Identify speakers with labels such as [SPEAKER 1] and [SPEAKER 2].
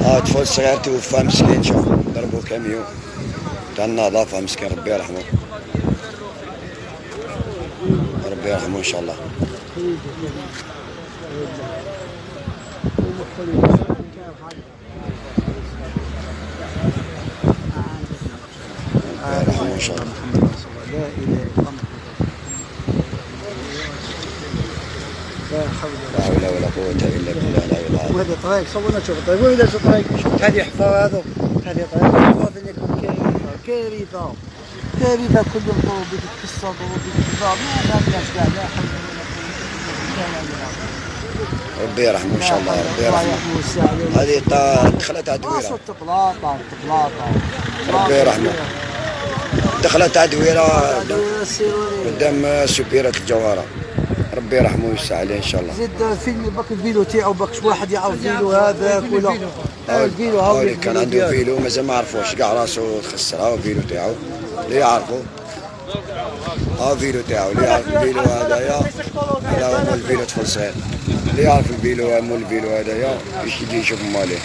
[SPEAKER 1] طفل صغير توفى مسكين، شوف ضربو كاميون تاع النظافة مسكين، ربي يرحمو، ربي يرحمو ان شاء الله. يرحمه ان شاء الله.
[SPEAKER 2] لا اله الا الله. لا
[SPEAKER 1] حول ولا قوة الا بالله العلي العظيم.
[SPEAKER 2] وهذه طريق صورنا شوف الطريق، وإذا شو طريق هذه حفار، هذو هذه طريق حفار يكون كارثة كارثة كل يوم ضرب يتكسر ضرب يتكسر، ما الناس كاع لا حول ولا قوة الا بالله.
[SPEAKER 1] ربي يرحمه ان شاء الله، ربي يرحمه. هذه دخلة تاع دويرة،
[SPEAKER 2] تبلاطة
[SPEAKER 1] ربي يرحمه، دخلة تاع دويرة قدام سوبيرة الجوهرة، ربي يرحمه ويوسع عليه ان شاء الله.
[SPEAKER 2] زيد فيلم باك الفيلو تاعو، باك واحد يعرف فيلو هذاك ولا الفيلو
[SPEAKER 1] هاولي كان عنده فيلو مازال ما عرفوش كاع، راسو تخسر. هاو الفيلو تاعو اللي يعرفو، ها الفيلو تاعو اللي يعرف الفيلو هذايا، هذا هو الفيلو طفل صغير، اللي يعرف الفيلو مول الفيلو هذايا يجي يشوف ماليه.